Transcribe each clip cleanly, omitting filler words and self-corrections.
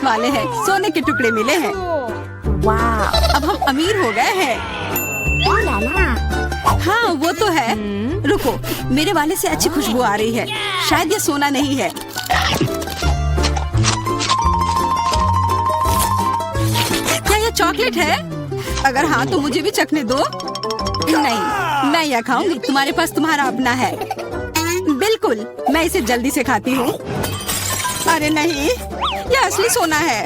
वाले हैं, सोने के टुकड़े मिले हैं। वाह, अब हम अमीर हो गए हैं। हाँ वो तो है। रुको, मेरे वाले से अच्छी खुशबू आ रही है। शायद ये सोना नहीं है। क्या ये चॉकलेट है? अगर हाँ तो मुझे भी चखने दो। नहीं, मैं यह खाऊंगी। तुम्हारे पास तुम्हारा अपना है। बिल्कुल, मैं इसे जल्दी से खाती हूँ। अरे नहीं, यह असली सोना है।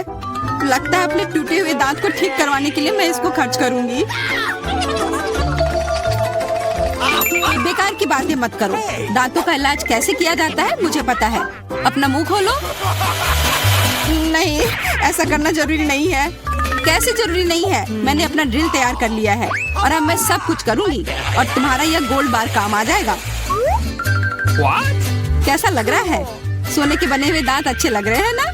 लगता है अपने टूटे हुए दांत को ठीक करवाने के लिए मैं इसको खर्च करूंगी। बेकार की बातें मत करो। दांतों का इलाज कैसे किया जाता है मुझे पता है। अपना मुंह खोलो। नहीं, ऐसा करना जरूरी नहीं है। कैसे जरूरी नहीं है? मैंने अपना ड्रिल तैयार कर लिया है और अब मैं सब कुछ करूंगी और तुम्हारा यह गोल्ड बार काम आ जाएगा। कैसा लग रहा है? सोने के बने हुए दांत अच्छे लग रहे हैं ना?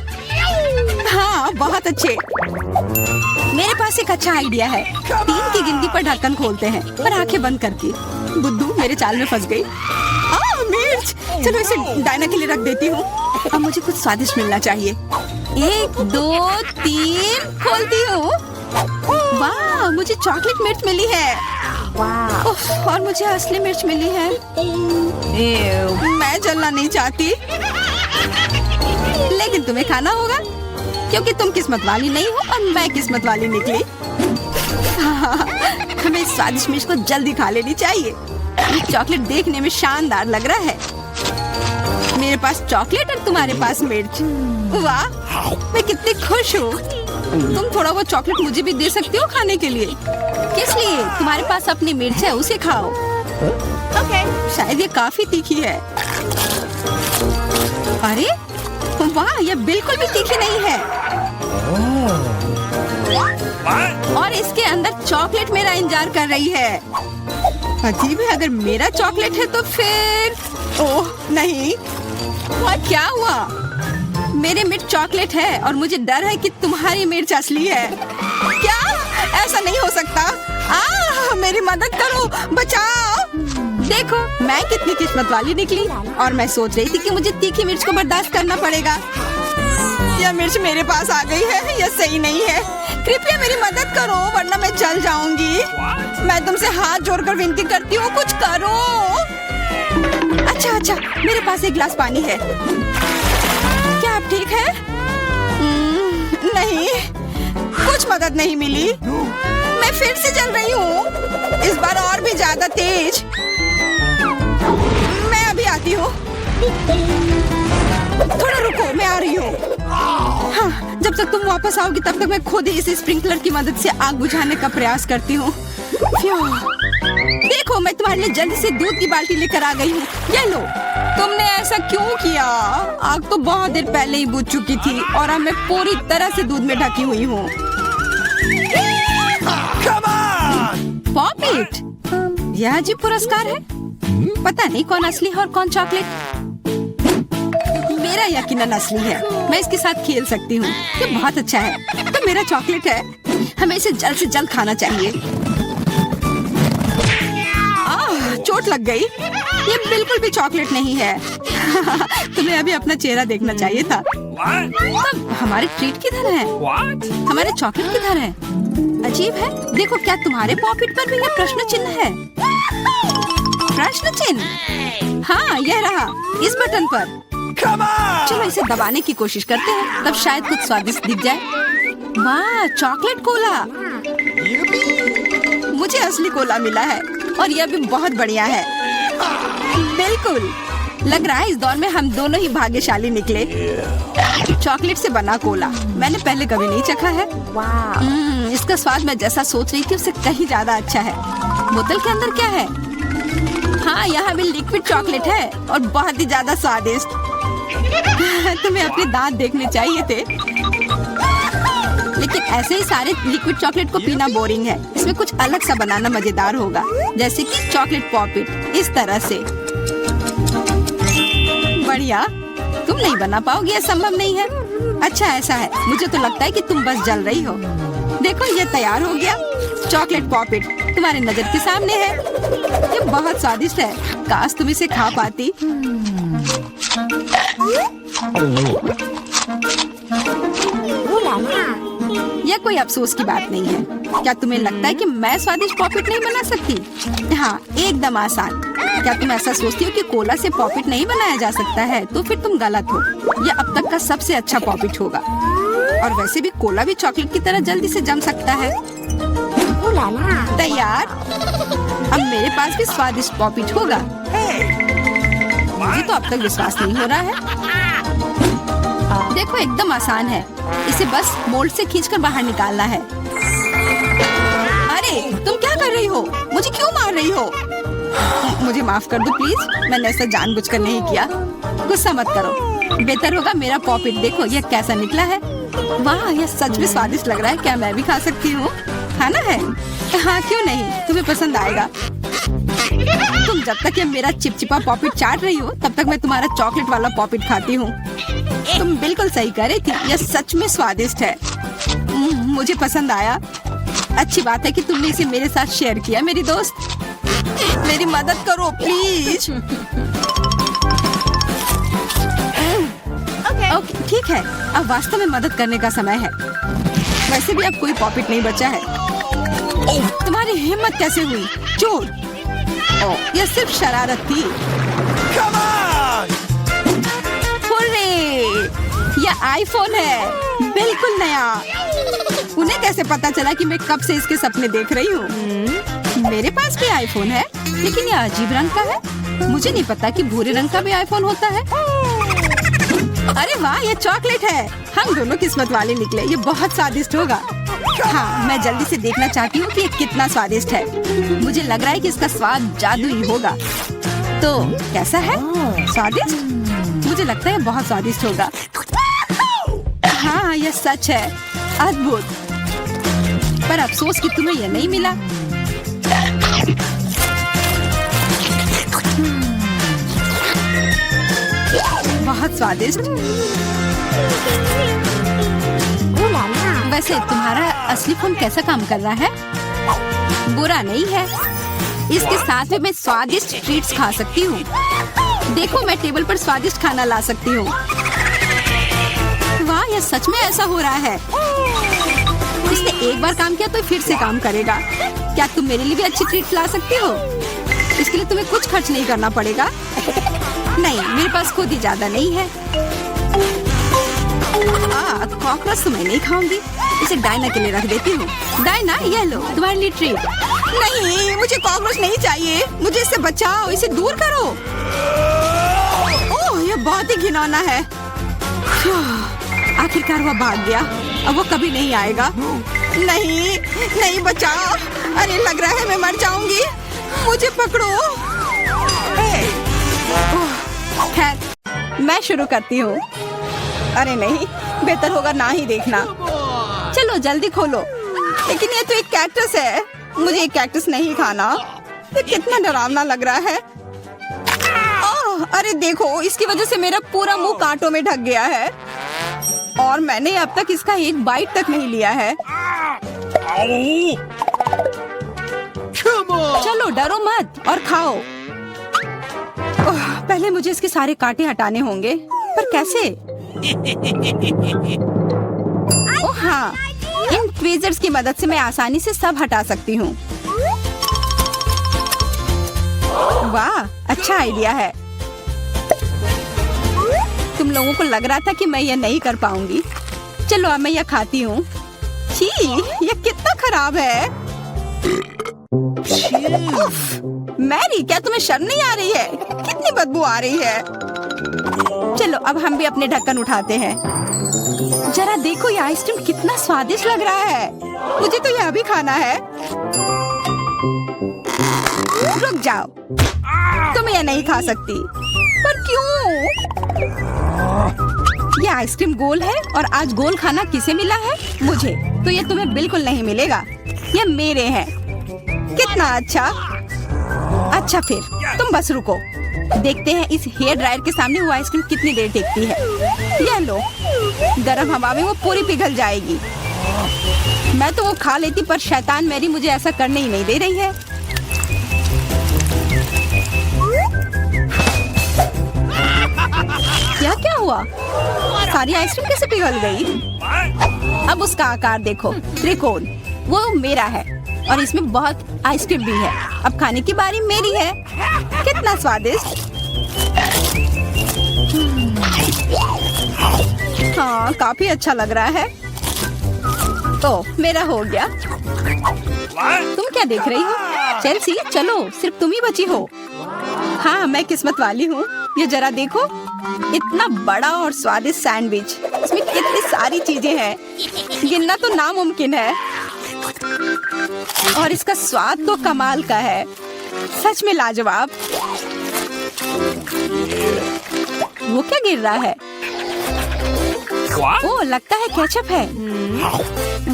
हाँ, बहुत अच्छे। मेरे पास एक अच्छा आइडिया है। 3 की गिनती पर ढक्कन खोलते हैं पर आंखें बंद करके। बुद्धू मेरे चाल में फंस गई। मिर्च, चलो इसे डायना के लिए रख देती हूँ। अब मुझे कुछ स्वादिष्ट मिलना चाहिए। 1 2 3 खोलती हूँ। वाह, मुझे चॉकलेट मिर्च मिली है। वाह, और मुझे असली मिर्च मिली है। मैं जलना नहीं चाहती, लेकिन तुम्हें खाना होगा क्योंकि तुम किस्मत वाली नहीं हो और मैं किस्मत वाली निकली। हमें इस स्वादिष्ट मिर्च को जल्दी खा लेनी चाहिए। ये चॉकलेट देखने में शानदार लग रहा है। मेरे पास चॉकलेट और तुम्हारे पास मिर्च। वाह, मैं कितनी खुश हूँ। तुम थोड़ा वो चॉकलेट मुझे भी दे सकती हो खाने के लिए। किस लिए? तुम्हारे पास अपनी मिर्च है, उसे खाओ। शायद ये काफी तीखी है। अरे वाह, यह बिल्कुल भी तीखी नहीं है। और इसके अंदर चॉकलेट मेरा इंतजार कर रही है। अजीब है, अगर मेरा चॉकलेट है तो फिर ओह नहीं। क्या हुआ? मेरे मिर्च चॉकलेट है और मुझे डर है कि तुम्हारी मिर्च असली है। क्या? ऐसा नहीं हो सकता। मेरी मदद करो, बचाओ। देखो, मैं कितनी किस्मत वाली निकली और मैं सोच रही थी कि मुझे तीखी मिर्च को बर्दाश्त करना पड़ेगा। यह मिर्च मेरे पास आ गई है। यह सही नहीं है। कृपया मेरी मदद करो वरना मैं जल जाऊंगी। मैं तुमसे हाथ जोड़कर विनती करती हूँ, कुछ करो। अच्छा, मेरे पास एक गिलास पानी है। क्या आप ठीक है? नहीं, कुछ मदद नहीं मिली। मैं फिर से जल रही हूँ, इस बार और भी ज्यादा तेज। मैं अभी आती हूँ। थोड़ा रुको, मैं आ रही हूँ। हाँ, जब तक तुम वापस आओगी तब तक मैं खुद ही इस स्प्रिंकलर की मदद से आग बुझाने का प्रयास करती हूँ। देखो, मैं तुम्हारे लिए जल्दी से दूध की बाल्टी लेकर आ गई हूँ। ये लो। तुमने ऐसा क्यों किया? आग तो बहुत देर पहले ही बुझ चुकी थी और अब मैं पूरी तरह से दूध में ढकी हुई हूँ। पॉपिट, यह अजीब पुरस्कार है। पता नहीं कौन असली है और कौन चॉकलेट। मेरा यकीनन असली है। मैं इसके साथ खेल सकती हूँ। ये बहुत अच्छा है। तो मेरा चॉकलेट है। हमें इसे जल्द से जल्द खाना चाहिए। चोट लग गई। ये बिल्कुल भी चॉकलेट नहीं है। तुम्हें अभी अपना चेहरा देखना चाहिए था। तब हमारे ट्रीट किधर है? हमारे चॉकलेट किधर है? अजीब है। देखो, क्या तुम्हारे पॉकेट पर भी यह प्रश्न चिन्ह है? प्रश्न चिन्ह? हाँ, यह रहा, इस बटन पर। चलो इसे दबाने की कोशिश करते हैं, तब शायद कुछ स्वादिष्ट दिख जाए। वाह, चॉकलेट कोला। मुझे असली कोला मिला है और यह भी बहुत बढ़िया है। बिल्कुल, लग रहा है इस दौर में हम दोनों ही भाग्यशाली निकले। चॉकलेट से बना कोला मैंने पहले कभी नहीं चखा है। इसका स्वाद मैं जैसा सोच रही थी उससे कहीं ज्यादा अच्छा है। बोतल के अंदर क्या है? हाँ, यहाँ भी लिक्विड चॉकलेट है और बहुत ही ज्यादा स्वादिष्ट। तुम्हें अपने दांत देखने चाहिए थे। लेकिन ऐसे ही सारे लिक्विड चॉकलेट को पीना बोरिंग है। इसमें कुछ अलग सा बनाना मजेदार होगा, जैसे कि चॉकलेट पॉपिट, इस तरह से। बढ़िया। तुम नहीं बना पाओगी, यह संभव नहीं है। अच्छा, ऐसा है। मुझे तो लगता है कि तुम बस जल रही हो। देखो, ये तैयार हो गया। चॉकलेट पॉपिट तुम्हारी नजर के सामने है। ये बहुत स्वादिष्ट है। काश तुम इसे खा पाती। यह कोई अफसोस की बात नहीं है। क्या तुम्हें लगता है कि मैं स्वादिष्ट पॉपिट नहीं बना सकती? हाँ, एकदम आसान। क्या तुम ऐसा सोचती हो कि कोला से पॉपिट नहीं बनाया जा सकता है? तो फिर तुम गलत हो। यह अब तक का सबसे अच्छा पॉपिट होगा। और वैसे भी कोला भी चॉकलेट की तरह जल्दी से जम सकता है। तैयार? अब मेरे पास भी स्वादिष्ट पॉपिट होगा। मुझे तो अब तक विश्वास नहीं हो रहा है। देखो, एकदम आसान है। इसे बस मोल्ड से खींचकर बाहर निकालना है। अरे, तुम क्या कर रही हो? मुझे क्यों मार रही हो? मुझे माफ कर दो प्लीज। मैंने ऐसा जानबूझकर नहीं किया। गुस्सा मत करो। बेहतर होगा मेरा पॉपिट देखो यह कैसा निकला है। वाह, यह सच में स्वादिष्ट लग रहा है। क्या मैं भी खा सकती हूँ? खाना है? हाँ, क्यों नहीं, तुम्हें पसंद आएगा। तुम जब तक ये मेरा चिपचिपा पॉपिट चाट रही हो तब तक मैं तुम्हारा चॉकलेट वाला पॉपिट खाती हूँ। तुम बिल्कुल सही कह रही थी, यह सच में स्वादिष्ट है। मुझे पसंद आया। अच्छी बात है कि तुमने इसे मेरे साथ शेयर किया। मेरी दोस्त, मेरी मदद करो प्लीज। ओके, ठीक है। अब वास्तव में मदद करने का समय है। वैसे भी अब कोई पॉपिट नहीं बचा है। तुम्हारी हिम्मत कैसे हुई? चोर! यह सिर्फ शरारत थी। हुर्रे! यह आईफोन है, बिल्कुल नया। उन्हें कैसे पता चला कि मैं कब से इसके सपने देख रही हूँ? मेरे पास भी आईफोन है, लेकिन यह अजीब रंग का है। मुझे नहीं पता कि भूरे रंग का भी आईफोन होता है। अरे वाह, ये चॉकलेट है। हम दोनों किस्मत वाले निकले। ये बहुत स्वादिष्ट होगा। हाँ, मैं जल्दी से देखना चाहती हूँ कि ये कितना स्वादिष्ट है। मुझे लग रहा है कि इसका स्वाद जादुई होगा। तो कैसा है? स्वादिष्ट? मुझे लगता है बहुत स्वादिष्ट होगा। हाँ, यह सच है। अद्भुत। पर अफसोस कि तुम्हें यह नहीं मिला। बहुत स्वादिष्ट। वैसे तुम्हारा असली फोन कैसा काम कर रहा है? बुरा नहीं है। इसके साथ में मैं स्वादिष्ट ट्रीट्स खा सकती हूँ। देखो, मैं टेबल पर स्वादिष्ट खाना ला सकती हूँ। वाह, यह सच में ऐसा हो रहा है। इसने एक बार काम किया तो फिर से काम करेगा। क्या तुम मेरे लिए भी अच्छी ट्रीट ला सकती हो? इसके लिए तुम्हें कुछ खर्च नहीं करना पड़ेगा। नहीं, मेरे पास खुद ही ज्यादा नहीं है। कॉकरोच तो मैं नहीं खाऊंगी। इसे डायना के लिए रख देती हूँ। डायना, ये लो तुम्हारे लिए ट्रीट। नहीं, मुझे कॉकरोच नहीं चाहिए। मुझे इससे बचाओ, इसे दूर करो। ओह, ये बहुत ही घिनौना है। आखिरकार वह भाग गया। अब वो कभी नहीं आएगा। नहीं, नहीं, बचाओ। अरे, लग रहा है मैं मर जाऊंगी। मुझे पकड़ो। खैर, मैं शुरू करती हूँ। अरे नहीं, बेहतर होगा ना ही देखना। चलो जल्दी खोलो। लेकिन ये तो एक कैक्टस है। मुझे एक कैक्टस नहीं खाना। ये कितना डरावना लग रहा है। अरे देखो, इसकी वजह से मेरा पूरा मुंह कांटों में ढक गया है। और मैंने अब तक इसका एक बाइट तक नहीं लिया है। चलो डरो मत और खाओ। पहले मुझे इसके सारे कांटे हटाने होंगे, पर कैसे? ओह हाँ, इन ट्वीजर्स की मदद से मैं आसानी से सब हटा सकती हूँ। वाह, अच्छा आइडिया है। तुम लोगों को लग रहा था कि मैं यह नहीं कर पाऊंगी। चलो अब मैं यह खाती हूँ। छी, यह कितना खराब है। मैरी, क्या तुम्हें शर्म नहीं आ रही है? कितनी बदबू आ रही है। चलो अब हम भी अपने ढक्कन उठाते हैं। जरा देखो, ये आइसक्रीम कितना स्वादिष्ट लग रहा है। मुझे तो यह भी खाना है। रुक जाओ, तुम यह नहीं खा सकती। पर क्यों? ये आइसक्रीम गोल है और आज गोल खाना किसे मिला है? मुझे। तो ये तुम्हें बिल्कुल नहीं मिलेगा। ये मेरे हैं। कितना अच्छा। अच्छा फिर तुम बस रुको। देखते हैं इस हेयर ड्रायर के सामने वो आइसक्रीम कितनी देर टिकती है। यह लो, गर्म हवा में वो पूरी पिघल जाएगी। मैं तो वो खा लेती, पर शैतान मैरी मुझे ऐसा करने ही नहीं दे रही है। यह क्या हुआ? सारी आइसक्रीम कैसे पिघल गई? अब उसका आकार देखो, त्रिकोण। वो मेरा है और इसमें बहुत आइसक्रीम भी है। अब खाने की बारी मेरी है। कितना स्वादिष्ट। हाँ, काफी अच्छा लग रहा है। ओह, मेरा हो गया। तुम क्या देख रही हो? चेल्सी, चलो, सिर्फ तुम ही बची हो। हाँ, मैं किस्मत वाली हूँ। ये जरा देखो, इतना बड़ा और स्वादिष्ट सैंडविच। इसमें कितनी सारी चीजें हैं, गिनना तो नामुमकिन है। और इसका स्वाद तो कमाल का है, सच में लाजवाब। वो क्या गिर रहा है? ओह, लगता है केचप है।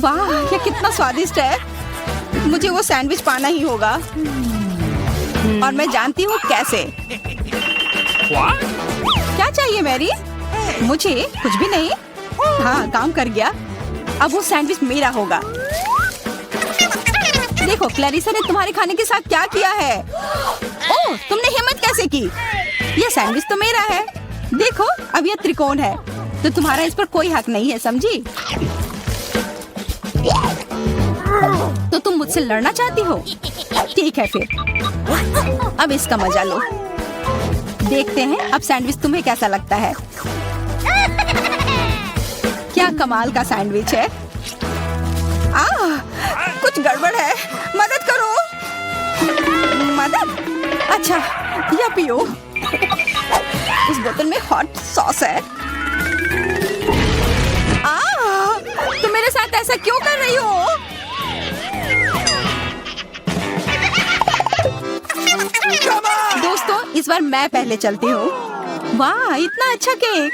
वाह, ये कितना स्वादिष्ट है। मुझे वो सैंडविच पाना ही होगा और मैं जानती हूँ कैसे। क्या चाहिए मैरी? मुझे कुछ भी नहीं। हाँ, काम कर गया। अब वो सैंडविच मेरा होगा। देखो, क्लैरिसा ने तुम्हारे खाने के साथ क्या किया है। ओह, तुमने हिम्मत कैसे की? ये सैंडविच तो मेरा है। देखो, अब ये त्रिकोण है तो तुम्हारा इस पर कोई हक नहीं है, समझी? तो तुम मुझसे लड़ना चाहती हो? ठीक है फिर, अब इसका मजा लो। देखते हैं अब सैंडविच तुम्हें कैसा लगता है। क्या कमाल का सैंडविच है। कुछ गड़बड़ है, मदद करो। मदद? अच्छा, यह पियो। इस बोतल में हॉट सॉस है। तुम मेरे साथ ऐसा क्यों कर रही हो? दोस्तों, इस बार मैं पहले चलती हूँ। वाह, इतना अच्छा केक।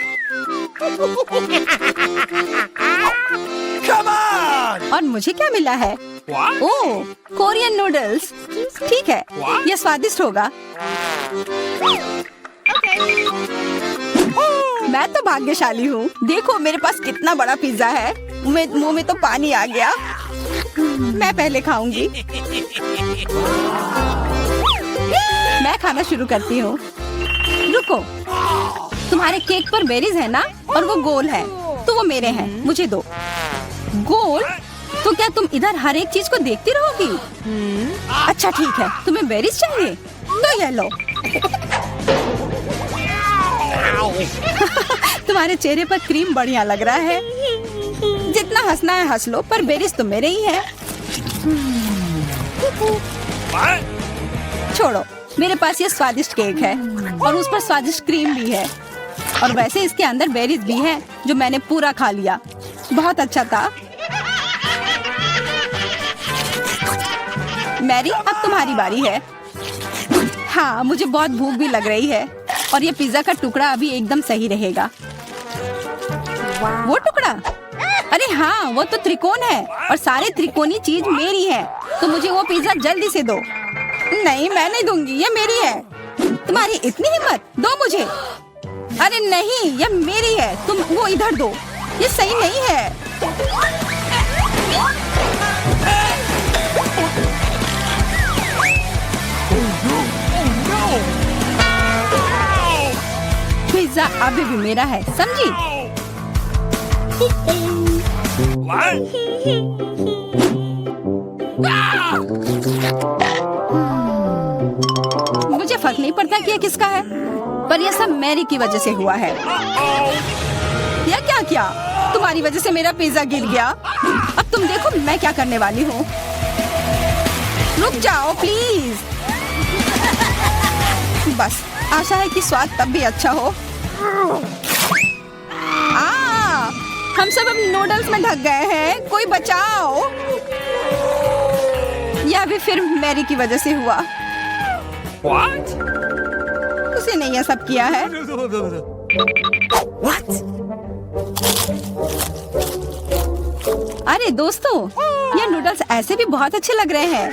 और मुझे क्या मिला है? ओह, कोरियन नूडल्स। ठीक है, यह स्वादिष्ट होगा। मैं तो भाग्यशाली हूँ। देखो, मेरे पास कितना बड़ा पिज्जा है। मुंह में तो पानी आ गया। मैं पहले खाऊंगी। मैं खाना शुरू करती हूँ। रुको, तुम्हारे केक पर बेरीज है ना? और वो गोल है, तो वो मेरे हैं। मुझे दो। गोल? तो क्या तुम इधर हर एक चीज को देखती रहोगी? अच्छा ठीक है, तुम्हें बेरीज चाहिए तो ये लो। तुम्हारे चेहरे पर क्रीम बढ़िया लग रहा है। जितना हंसना है हंस लो, पर बेरीज तो मेरे ही है। छोड़ो, मेरे पास ये स्वादिष्ट केक है और उस पर स्वादिष्ट क्रीम भी है। और वैसे इसके अंदर बेरीज भी है जो मैंने पूरा खा लिया। बहुत अच्छा था। मैरी, अब तुम्हारी बारी है। हाँ, मुझे बहुत भूख भी लग रही है और ये पिज्जा का टुकड़ा अभी एकदम सही रहेगा। वो टुकड़ा? अरे हाँ, वो तो त्रिकोण है और सारे त्रिकोणी चीज मेरी है। तो मुझे वो पिज्जा जल्दी से दो। नहीं, मैं नहीं दूंगी, ये मेरी है। तुम्हारी इतनी हिम्मत? दो मुझे। अरे नहीं, ये मेरी है। तुम वो इधर दो। ये सही नहीं है। पिज्जा अभी भी मेरा है, समझी? मुझे फर्क नहीं पड़ता कि ये किसका है, पर यह सब मैरी की वजह से हुआ है। यह क्या किया? तुम्हारी वजह से मेरा पिज्जा गिर गया। अब तुम देखो मैं क्या करने वाली हूँ। रुक जाओ प्लीज। बस, आशा है कि स्वाद तब भी अच्छा हो। हम सब अब नूडल्स में ढक गए हैं। कोई बचाओ। यह भी फिर मैरी की वजह से हुआ। What? उसी ने यह सब किया है। What? अरे दोस्तों, ये नूडल्स ऐसे भी बहुत अच्छे लग रहे हैं।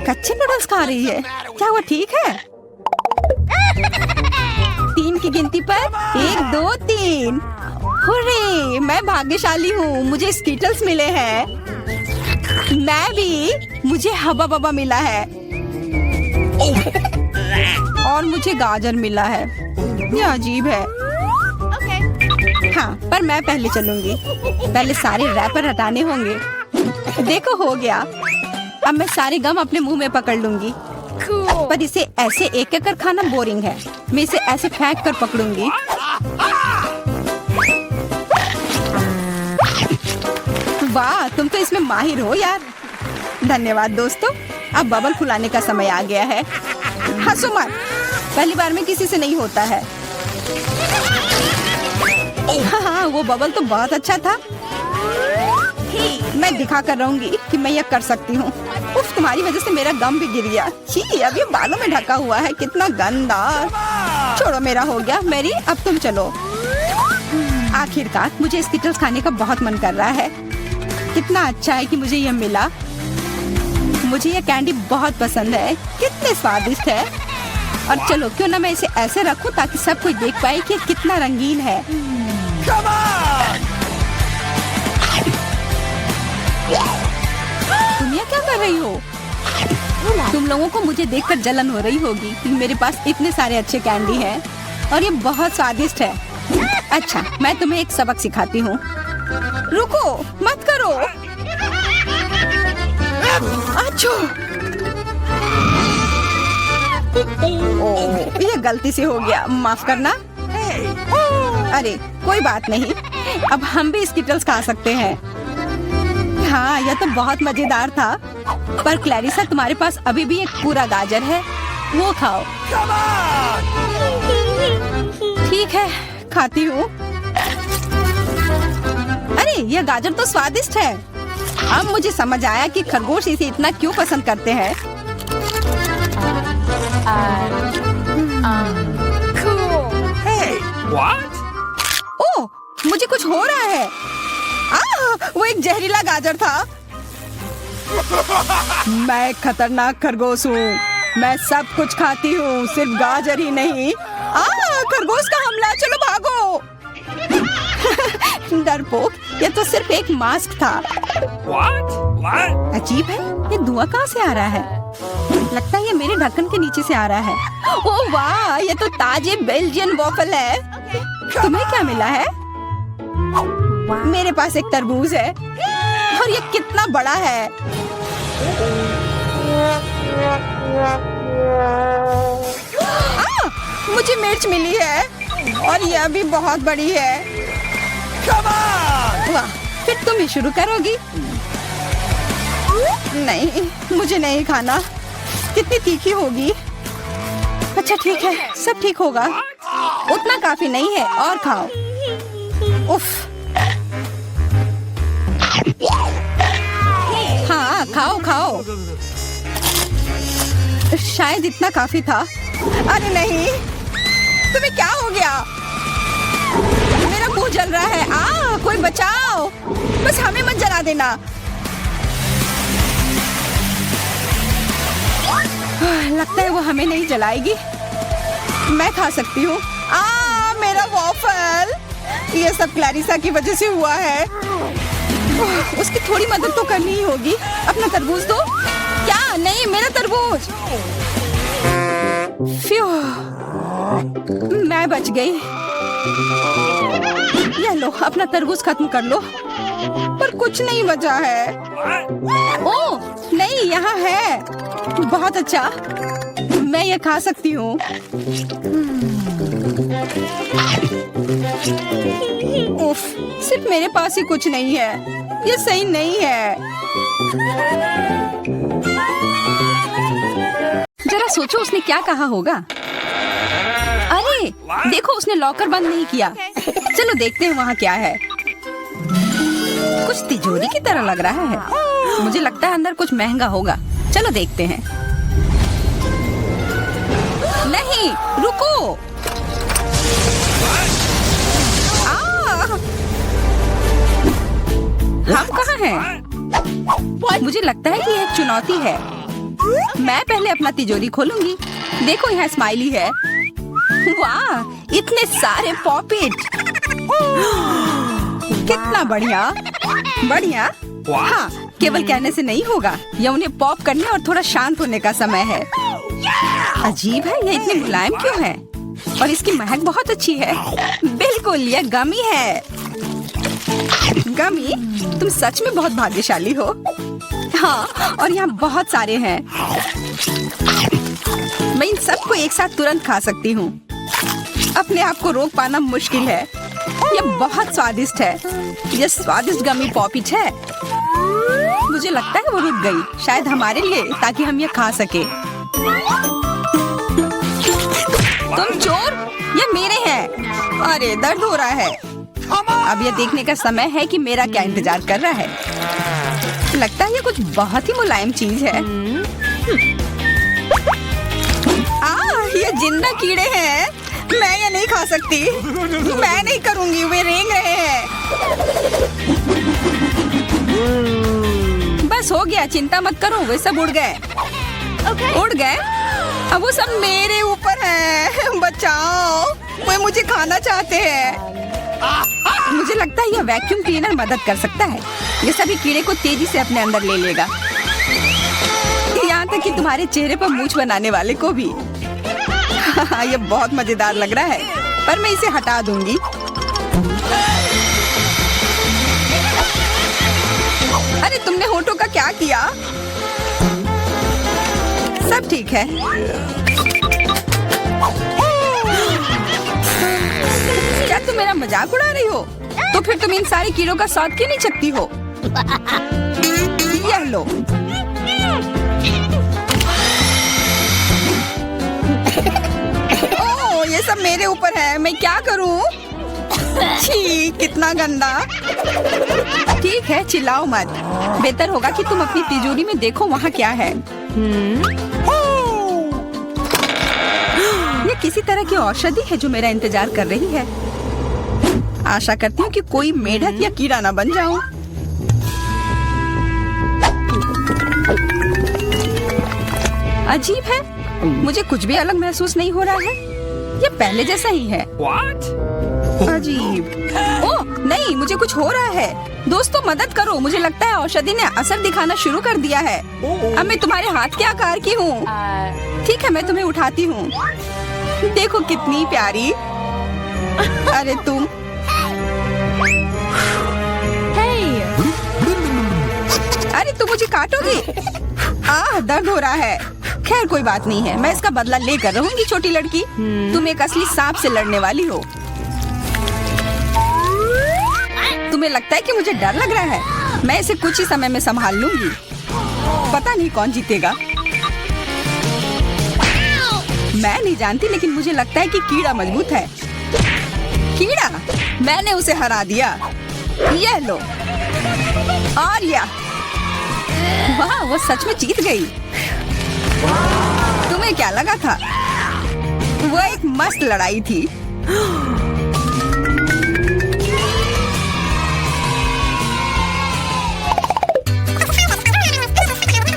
कच्चे नूडल्स खा रही है। क्या वो ठीक है? 3 की गिनती पर 1, 2, 3। हुर्रे, मैं भाग्यशाली हूँ। मुझे स्कीटल्स मिले हैं। मैं भी। मुझे हबा बबा मिला है और मुझे गाजर मिला है। यह अजीब है। हाँ, पर मैं पहले चलूंगी। पहले सारे रैपर हटाने होंगे। देखो हो गया। अब मैं सारे गम अपने मुंह में पकड़ लूंगी। पर इसे ऐसे एक एक कर खाना बोरिंग है। मैं इसे ऐसे फेंक कर पकड़ूंगी। वाह, तुम तो इसमें माहिर हो यार। धन्यवाद दोस्तों। अब बबल फुलाने का समय आ गया है। हंसो मत, पहली बार में किसी से नहीं होता है। हाँ, वो बबल तो बहुत अच्छा था। मैं दिखा कर रहूंगी कि मैं यह कर सकती हूँ। उफ, तुम्हारी वजह से मेरा गम भी गिर गया। छी, अब ये बालों में ढका हुआ है, कितना गंदा। छोड़ो, मेरा हो गया। मेरी, अब तुम चलो। आखिरकार मुझे स्किटल्स खाने का बहुत मन कर रहा है। कितना अच्छा है कि मुझे यह मिला। मुझे यह कैंडी बहुत पसंद है। कितने स्वादिष्ट है। और चलो, क्यों ना मैं इसे ऐसे रखूं ताकि सब कोई देख पाए कि कितना रंगीन है। तुम ये क्या कर रही हो? तुम लोगों को मुझे देखकर जलन हो रही होगी कि मेरे पास इतने सारे अच्छे कैंडी हैं और ये बहुत स्वादिष्ट है। अच्छा, मैं तुम्हें एक सबक सिखाती हूँ। रुको, मत करो। अच्छो। ओह, ये गलती से हो गया, माफ करना। अरे कोई बात नहीं, अब हम भी स्किटल्स खा सकते हैं। हाँ, यह तो बहुत मजेदार था। पर क्लैरिसा, तुम्हारे पास अभी भी एक पूरा गाजर है, वो खाओ। ठीक है, खाती हूँ। अरे, यह गाजर तो स्वादिष्ट है। अब मुझे समझ आया कि खरगोश इसे इतना क्यों पसंद करते हैं। What? ओह, मुझे कुछ हो रहा है। वो एक जहरीला गाजर था। मैं एक खतरनाक खरगोश हूँ। मैं सब कुछ खाती हूँ, सिर्फ गाजर ही नहीं। खरगोश का हमला, चलो भागो। डरपोक, ये तो सिर्फ एक मास्क था। What? अजीब है, ये धुआं कहाँ से आ रहा है? लगता है ये मेरे ढक्कन के नीचे से आ रहा है। ओह वाह, ये तो ताजे बेल्जियन वॉफल है। तुम्हें क्या मिला है? मेरे पास एक तरबूज है और ये कितना बड़ा है। मुझे मिर्च मिली है और यह भी बहुत बड़ी है। वाह, फिर तुम ही शुरू करोगी? नहीं, मुझे नहीं खाना। कितनी तीखी होगी। अच्छा ठीक है, सब ठीक होगा। उतना काफी नहीं है, और खाओ। उफ। हाँ, खाओ खाओ। शायद इतना काफी था। अरे नहीं, तुम्हें क्या हो गया? मेरा मुंह जल रहा है। कोई बचाओ, बस हमें मत जला देना। लगता है वो हमें नहीं जलाएगी। मैं खा सकती हूँ। मेरा वॉफल। ये सब क्लैरिसा की वजह से हुआ है। उसकी थोड़ी मदद तो करनी ही होगी। अपना तरबूज दो। क्या? नहीं, मेरा तरबूज। फ्यू, मैं बच गई। ये लो, अपना तरबूज खत्म कर लो। पर कुछ नहीं बचा है। ओह नहीं, यहाँ है। बहुत अच्छा, मैं ये खा सकती हूँ। उफ, सिर्फ मेरे पास ही कुछ नहीं है। ये सही नहीं है। जरा सोचो उसने क्या कहा होगा। अरे देखो, उसने लॉकर बंद नहीं किया। चलो देखते हैं वहाँ क्या है। कुछ तिजोरी की तरह लग रहा है। मुझे लगता है अंदर कुछ महंगा होगा। चलो देखते हैं। नहीं, रुको। हम कहाँ हैं? मुझे लगता है कि ये एक चुनौती है। मैं पहले अपना तिजोरी खोलूंगी। देखो, यहाँ स्माइली है। वाह, इतने सारे पॉपिट। कितना बढ़िया। बढ़िया। हाँ, केवल कहने से नहीं होगा। यह उन्हें पॉप करने और थोड़ा शांत होने का समय है। अजीब है, यह इतने मुलायम क्यों है? और इसकी महक बहुत अच्छी है। बिल्कुल, यह गमी है। गमी, तुम सच में बहुत भाग्यशाली हो। हाँ, और यहाँ बहुत सारे हैं। मैं इन सबको एक साथ तुरंत खा सकती हूँ। अपने आप को रोक पाना मुश्किल है। यह बहुत स्वादिष्ट है। यह स्वादिष्ट गमी पॉपिट है। मुझे लगता है वो रुक गई, शायद हमारे लिए, ताकि हम ये खा सके। तुम चोर, ये मेरे हैं। अरे दर्द हो रहा है। अब ये देखने का समय है कि मेरा क्या इंतजार कर रहा है। लगता है ये कुछ बहुत ही मुलायम चीज है। ये जिंदा कीड़े हैं। मैं ये नहीं खा सकती। मैं नहीं करूंगी, वे रेंग रहे हैं। बस हो गया, चिंता मत करो, वे सब उड़ गए। उड़ गए? अब वो सब मेरे ऊपर है। बचाओ, वे मुझे खाना चाहते हैं। मुझे लगता है यह वैक्यूम क्लीनर मदद कर सकता है। ये सभी कीड़े को तेजी से अपने अंदर ले लेगा, यहाँ तक कि तुम्हारे चेहरे पर मूंछ बनाने वाले को भी। ये बहुत मजेदार लग रहा है, पर मैं इसे हटा दूंगी। अरे तुमने होठों का क्या किया? सब ठीक है। क्या तुम मेरा मजाक उड़ा रही हो? तो फिर तुम इन सारे कीड़ों का स्वाद क्यों नहीं चखती हो? यह लो। ओह, ये सब मेरे ऊपर है। मैं क्या करूं? छी, कितना गंदा। ठीक है, चिल्लाओ मत। बेहतर होगा कि तुम अपनी तिजोरी में देखो वहाँ क्या है। ये किसी तरह की औषधि है जो मेरा इंतजार कर रही है। आशा करती हूँ कि कोई मेढक या कीड़ा ना बन जाऊं। अजीब है, मुझे कुछ भी अलग महसूस नहीं हो रहा है। ये पहले जैसा ही है। What? अजीब। ओह नहीं, मुझे कुछ हो रहा है। दोस्तों मदद करो, मुझे लगता है औषधि ने असर दिखाना शुरू कर दिया है। अब मैं तुम्हारे हाथ के आकार की हूँ। ठीक है, मैं तुम्हें उठाती हूँ। देखो कितनी प्यारी। अरे तुम। अरे तुम मुझे काटोगी? दर्द हो रहा है। खैर कोई बात नहीं है, मैं इसका बदला लेकर रहूंगी। छोटी लड़की, तुम एक असली सांप से लड़ने वाली हो। तुम्हें लगता है कि मुझे डर लग रहा है? मैं इसे कुछ ही समय में संभाल लूंगी। पता नहीं कौन जीतेगा। मैं नहीं जानती, लेकिन मुझे लगता है कि कीड़ा मजबूत है। कीड़ा, मैंने उसे हरा दिया। यह लो। और यह, वाह, वो सच में जीत गई। तुम्हें क्या लगा था? वो एक मस्त लड़ाई थी।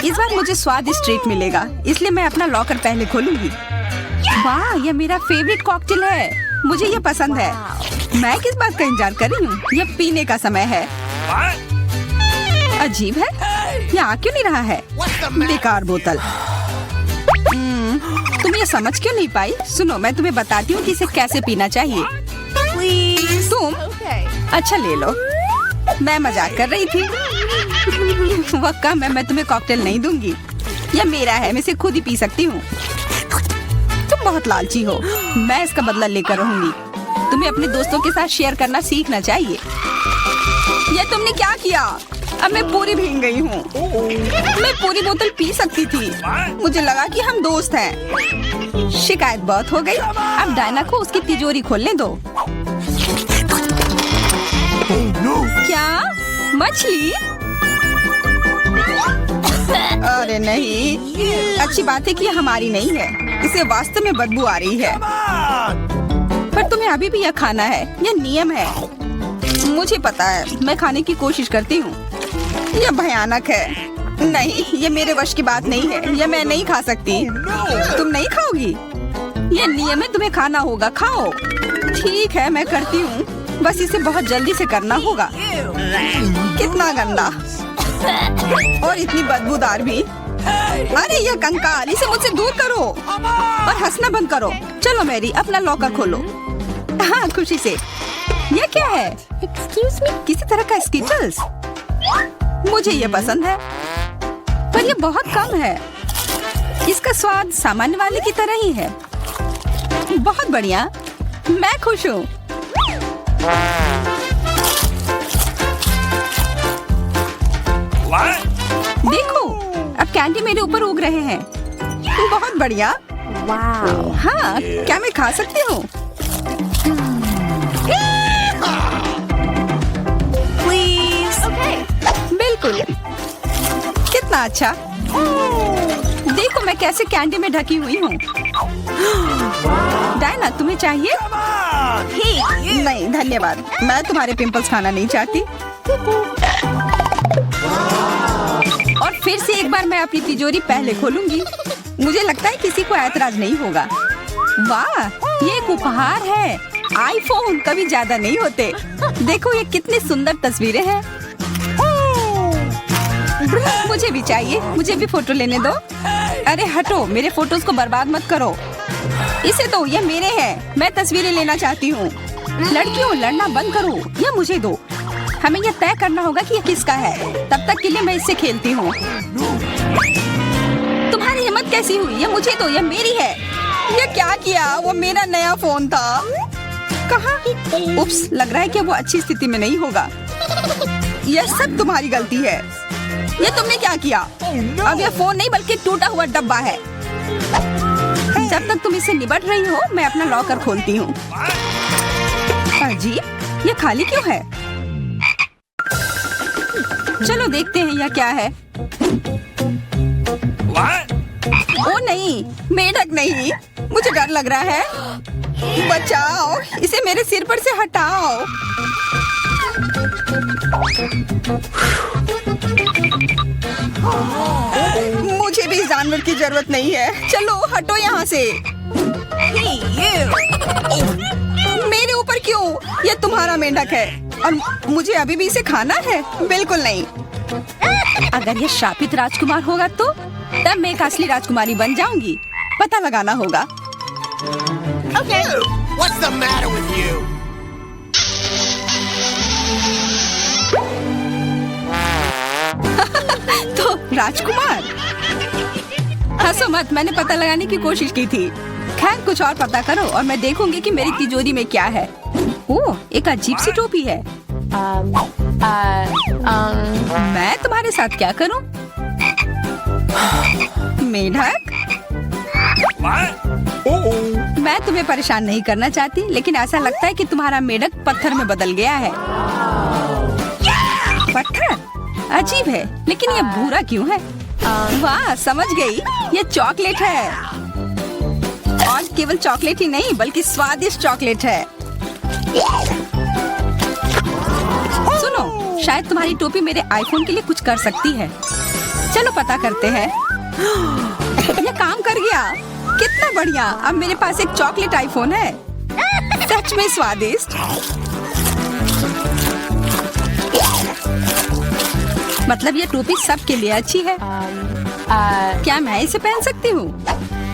इस बार मुझे स्वादिष्ट ट्रीट मिलेगा, इसलिए मैं अपना लॉकर पहले खोलूंगी। वाह, यह मेरा फेवरेट कॉकटेल है। मुझे यह पसंद है। मैं किस बात का इंतजार कर रही हूँ? यह पीने का समय है। अजीब है, यह आ क्यों नहीं रहा है? बेकार बोतल। तुम ये समझ क्यों नहीं पाई? सुनो, मैं तुम्हें बताती हूँ कि इसे कैसे पीना चाहिए। तुम अच्छा ले लो। मैं मजाक कर रही थी। वह कम है, मैं तुम्हें कॉकटेल नहीं दूंगी। यह मेरा है, मैं इसे खुद ही पी सकती हूँ। तुम बहुत लालची हो। मैं इसका बदला लेकर रहूंगी। तुम्हें अपने दोस्तों के साथ शेयर करना सीखना चाहिए। यह तुमने क्या किया? अब मैं पूरी भीग गई हूँ। मैं पूरी बोतल पी सकती थी। मुझे लगा कि हम दोस्त हैं। शिकायत बहुत हो गई। अब डायना को उसकी तिजोरी खोलने दो। क्या? मछली? अरे नहीं, अच्छी बात है कि यह हमारी नहीं है। इसे वास्तव में बदबू आ रही है। पर तुम्हें अभी भी यह खाना है, यह नियम है। मुझे पता है, मैं खाने की कोशिश करती हूँ। यह भयानक है। नहीं, यह मेरे वश की बात नहीं है। यह मैं नहीं खा सकती। तुम नहीं खाओगी? यह नियम है, तुम्हें खाना होगा। खाओ। ठीक है, मैं करती हूँ। बस इसे बहुत जल्दी से करना होगा। कितना गंदा और इतनी बदबूदार भी। अरे यह कंकाल, इसे मुझसे दूर करो और हंसना बंद करो। चलो मैरी, अपना लॉकर खोलो। हाँ, खुशी से। ये क्या है? Excuse me? किसी तरह का स्किटल्स। मुझे ये पसंद है, पर ये बहुत कम है। इसका स्वाद सामान्य वाले की तरह ही है। बहुत बढ़िया, मैं खुश हूँ। What? देखो, अब कैंडी मेरे ऊपर उग रहे हैं। बहुत बढ़िया। Wow. हाँ, क्या मैं खा सकती हूँ? Please. Okay. बिल्कुल। कितना अच्छा। देखो मैं कैसे कैंडी में ढकी हुई हूँ। डायना, तुम्हें चाहिए? नहीं धन्यवाद, मैं तुम्हारे पिंपल्स खाना नहीं चाहती। और फिर से एक बार मैं अपनी तिजोरी पहले खोलूंगी। मुझे लगता है किसी को ऐतराज नहीं होगा। वाह, ये एक उपहार है। आईफोन कभी ज्यादा नहीं होते। देखो ये कितनी सुंदर तस्वीरें हैं। मुझे भी चाहिए, मुझे भी फोटो लेने दो। अरे हटो, मेरे फोटोज को बर्बाद मत करो। इसे दो, ये मेरे हैं। मैं तस्वीरें लेना चाहती हूँ। लड़कियों, लड़ना बंद करो, ये मुझे दो। हमें यह तय करना होगा कि यह किसका है। तब तक के लिए मैं इससे खेलती हूँ। तुम्हारी हिम्मत कैसी हुई? ये मुझे दो, ये मेरी है। ये क्या किया? वो मेरा नया फोन था। कहाँ? उप्स, लग रहा है कि वो अच्छी स्थिति में नहीं होगा। यह सब तुम्हारी गलती है। ये तुमने क्या किया? अब यह फोन नहीं बल्कि टूटा हुआ डब्बा है। जब तक तुम इससे निपट रही हो, मैं अपना लॉकर खोलती हूँ। अजीब, ये खाली क्यों है? चलो देखते हैं यह क्या है। What? ओ नहीं, मेढक नहीं, मुझे डर लग रहा है। बचाओ, इसे मेरे सिर पर से हटाओ। मुझे भी जानवर की जरूरत नहीं है। चलो हटो यहाँ से। मेरे ऊपर क्यों? ये तुम्हारा मेंढक है और मुझे अभी भी इसे खाना है? बिल्कुल नहीं। अगर ये शापित राजकुमार होगा तो तब मैं एक असली राजकुमारी बन जाऊंगी। पता लगाना होगा। Okay. What's the matter with you? तो राजकुमार, हंसो मत, मैंने पता लगाने की कोशिश की थी। खैर कुछ और पता करो और मैं देखूंगी कि मेरी तिजोरी में क्या है। ओह, एक अजीब सी टोपी है। मैं तुम्हारे साथ क्या करूं? मेढक, What? मैं तुम्हें परेशान नहीं करना चाहती, लेकिन ऐसा लगता है कि तुम्हारा मेढक पत्थर में बदल गया है। पत्थर? अजीब है, लेकिन ये भूरा क्यों है? वाह, समझ गई, ये चॉकलेट है। और केवल चॉकलेट ही नहीं बल्कि स्वादिष्ट चॉकलेट है। सुनो, शायद तुम्हारी टोपी मेरे आईफोन के लिए कुछ कर सकती है। चलो पता करते हैं। ये काम कर गया, कितना बढ़िया। अब मेरे पास एक चॉकलेट आईफोन है। सच में स्वादिष्ट। मतलब ये टोपी सबके लिए अच्छी है। क्या मैं इसे पहन सकती हूँ?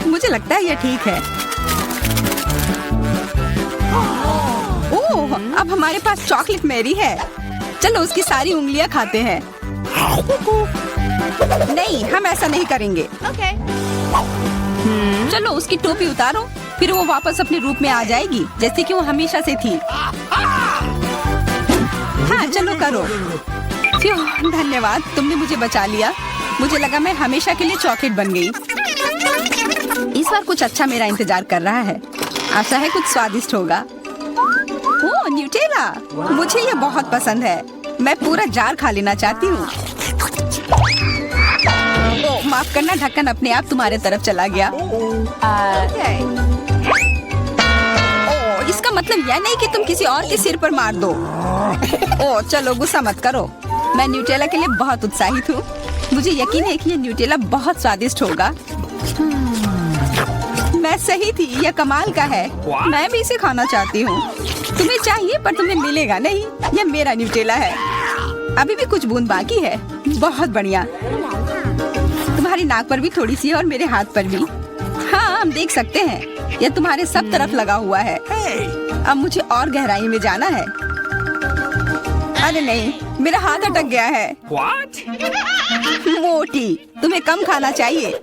मुझे लगता है ये ठीक है। ओह, अब हमारे पास चॉकलेट मैरी है। चलो उसकी सारी उंगलियां खाते हैं। नहीं, हम ऐसा नहीं करेंगे। Okay. चलो उसकी टोपी उतारो, फिर वो वापस अपने रूप में आ जाएगी जैसे कि वो हमेशा से थी। हाँ चलो करो। फ्यू, धन्यवाद, तुमने मुझे बचा लिया। मुझे लगा मैं हमेशा के लिए चॉकलेट बन गई। इस बार कुछ अच्छा मेरा इंतजार कर रहा है। आशा है कुछ स्वादिष्ट होगा। ओह, न्यूटेला, मुझे ये बहुत पसंद है। मैं पूरा जार खा लेना चाहती हूँ। ओह, माफ करना, ढक्कन अपने आप तुम्हारे तरफ चला गया। Okay. ओह, इसका मतलब यह नहीं कि तुम किसी और के सिर पर मार दो। ओह, चलो गुस्सा मत करो। मैं न्यूटेला के लिए बहुत उत्साहित हूँ। मुझे यकीन है कि ये न्यूटेला बहुत स्वादिष्ट होगा। मैं सही थी, यह कमाल का है। मैं भी इसे खाना चाहती हूँ। तुम्हें चाहिए पर तुम्हें मिलेगा नहीं। यह मेरा न्यूटेला है। अभी भी कुछ बूंद बाकी है। बहुत बढ़िया। तुम्हारी नाक पर भी थोड़ी सी है और मेरे हाथ पर भी। हाँ, हम देख सकते हैं। ये तुम्हारे सब तरफ लगा हुआ है। अब मुझे और गहराई में जाना है। अरे नहीं, मेरा हाथ अटक गया है। What? मोटी, तुम्हें कम खाना चाहिए।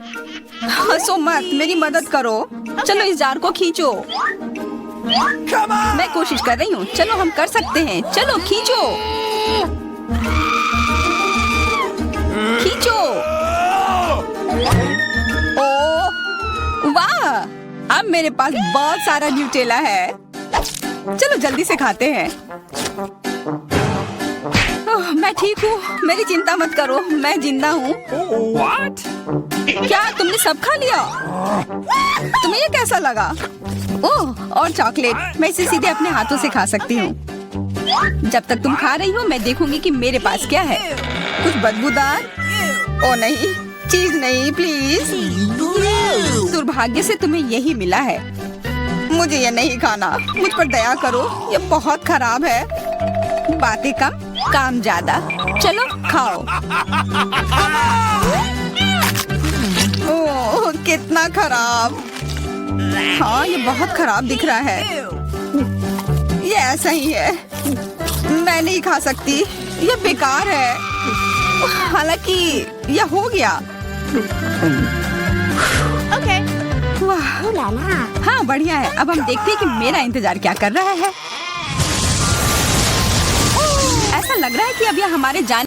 हंसो मत, मेरी मदद करो। चलो इस जार को खींचो। Come on! मैं कोशिश कर रही हूँ। चलो हम कर सकते हैं। चलो खींचो, खींचो। ओ वाह, अब मेरे पास बहुत सारा न्यूटेला है। चलो जल्दी से खाते हैं। ओह, मैं ठीक हूँ, मेरी चिंता मत करो, मैं जिंदा हूँ। What? क्या तुमने सब खा लिया? तुम्हें ये कैसा लगा? ओह, और चॉकलेट, मैं इसे सीधे अपने हाथों से खा सकती हूँ। जब तक तुम खा रही हो मैं देखूंगी कि मेरे पास क्या है। कुछ बदबूदार? ओ नहीं, चीज नहीं, प्लीज। दुर्भाग्य से तुम्हें यही मिला है। मुझे ये नहीं खाना, मुझ पर दया करो, ये बहुत खराब है। बातें कम, काम ज्यादा। चलो खाओ। ओह, कितना खराब। हाँ, ये बहुत खराब दिख रहा है। ये ऐसा ही है, मैं नहीं खा सकती, ये बेकार है। हालांकि यह हो गया। Okay. वाह, Ooh la la. हाँ बढ़िया है। अब हम देखते हैं कि मेरा इंतजार क्या कर रहा है। ऐसा लग रहा है कि अब यह हमारे जाने